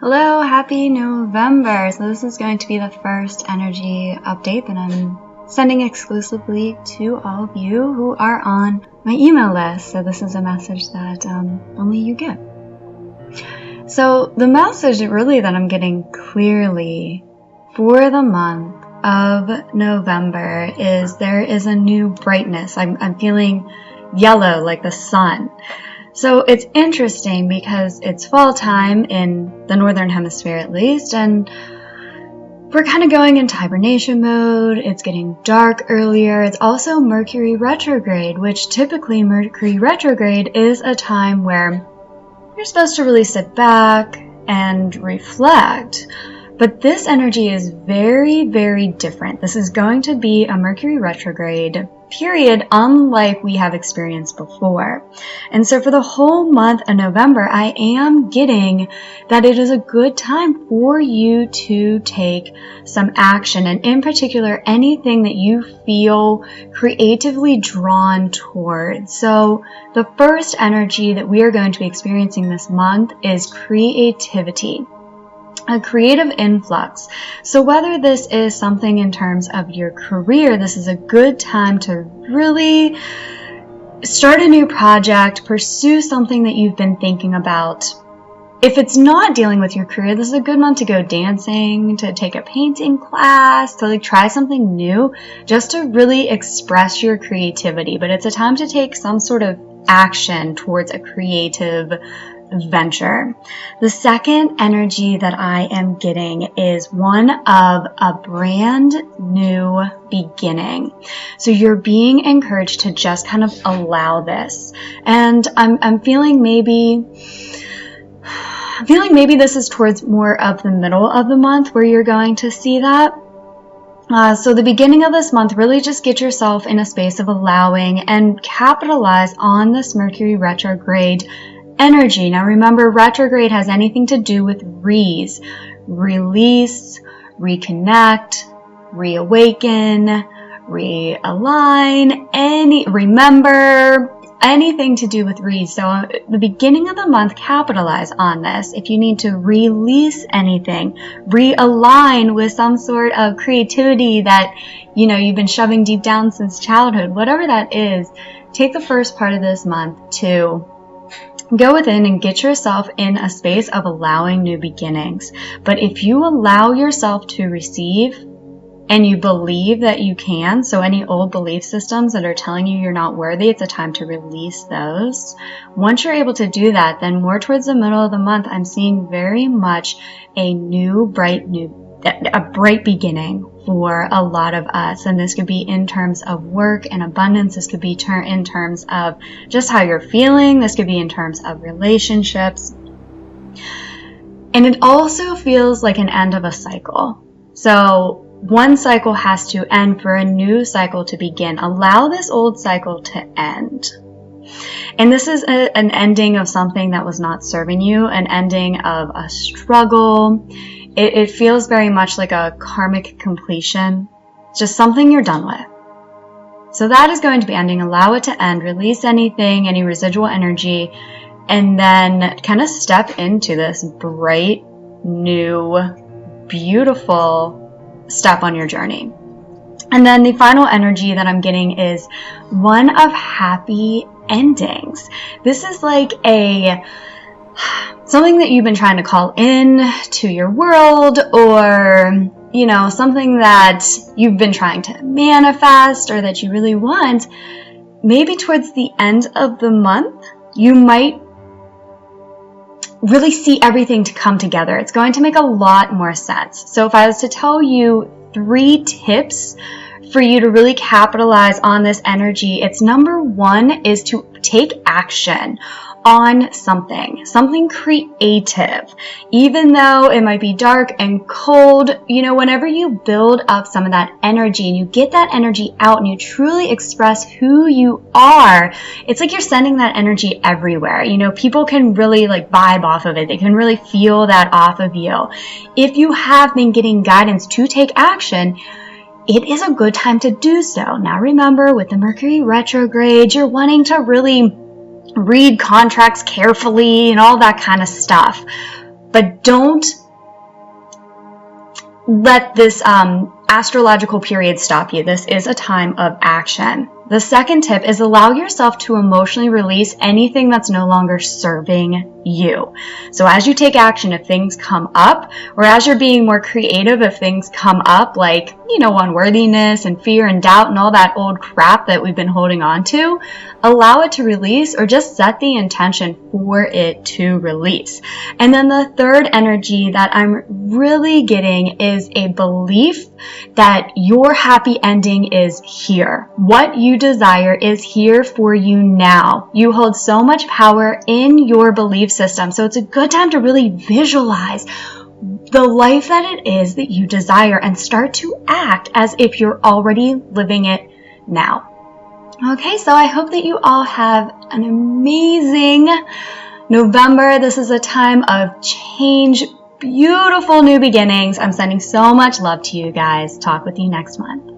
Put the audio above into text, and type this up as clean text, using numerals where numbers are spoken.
Hello, happy November. So this is going to be the first energy update that I'm sending exclusively to all of you who are on my email list. So this is a message that only you get. So the message really that I'm getting clearly for the month of November is there is a new brightness. I'm feeling yellow like the sun. So it's interesting because it's fall time in the northern hemisphere at least, and we're kind of going into hibernation mode. It's getting dark earlier. It's also Mercury retrograde, which typically Mercury retrograde is a time where you're supposed to really sit back and reflect. But this energy is very, very different. This is going to be a Mercury retrograde period unlike we have experienced before. And so for the whole month of November, I am getting that it is a good time for you to take some action. And in particular, anything that you feel creatively drawn towards. So the first energy that we are going to be experiencing this month is creativity. A creative influx. So whether this is something in terms of your career, this is a good time to really start a new project, pursue something that you've been thinking about. If it's not dealing with your career, this is a good month to go dancing, to take a painting class, to try something new, just to really express your creativity. But it's a time to take some sort of action towards a creative venture. The second energy that I am getting is one of a brand new beginning. So you're being encouraged to just kind of allow this. And I'm feeling maybe this is towards more of the middle of the month where you're going to see that. So the beginning of this month, really just get yourself in a space of allowing and capitalize on this Mercury retrograde energy. Now remember, retrograde has anything to do with release, reconnect, reawaken, realign, anything to do with So at the beginning of the month, capitalize on this. If you need to release anything, realign with some sort of creativity that you've been shoving deep down since childhood, whatever that is, take the first part of this month to go within and get yourself in a space of allowing new beginnings. But if you allow yourself to receive and you believe that you can, so any old belief systems that are telling you you're not worthy, it's a time to release those. Once you're able to do that, then more towards the middle of the month, I'm seeing very much a bright beginning for a lot of us. And this could be in terms of work and abundance. This could be in terms of just how you're feeling. This could be in terms of relationships. And it also feels like an end of a cycle. So one cycle has to end for a new cycle to begin. Allow this old cycle to end. And this is an ending of something that was not serving you, an ending of a struggle. It feels very much like a karmic completion, just something you're done with. So that is going to be ending. Allow it to end. Release anything, any residual energy, and then kind of step into this bright, new, beautiful step on your journey. And then the final energy that I'm getting is one of happy endings. This is like something that you've been trying to call in to your world, or something that you've been trying to manifest or that you really want. Maybe towards the end of the month, you might really see everything to come together. It's going to make a lot more sense. So if I was to tell you 3 tips for you to really capitalize on this energy, it's number 1 is to take action on something creative. Even though it might be dark and cold, whenever you build up some of that energy and you get that energy out and you truly express who you are, it's like you're sending that energy everywhere. People can really vibe off of it. They can really feel that off of you. If you have been getting guidance to take action, it is a good time to do so. Now remember, with the Mercury retrograde, you're wanting to really read contracts carefully and all that kind of stuff. But don't let this astrological period stop you. This is a time of action. The second tip is allow yourself to emotionally release anything that's no longer serving you. So as you take action, if things come up, or as you're being more creative, if things come up like, unworthiness and fear and doubt and all that old crap that we've been holding on to, allow it to release, or just set the intention for it to release. And then the third energy that I'm really getting is a belief that your happy ending is here. What you desire is here for you now. You hold so much power in your belief system. So it's a good time to really visualize the life that it is that you desire and start to act as if you're already living it now. Okay, so I hope that you all have an amazing November. This is a time of change, beautiful new beginnings. I'm sending so much love to you guys. Talk with you next month.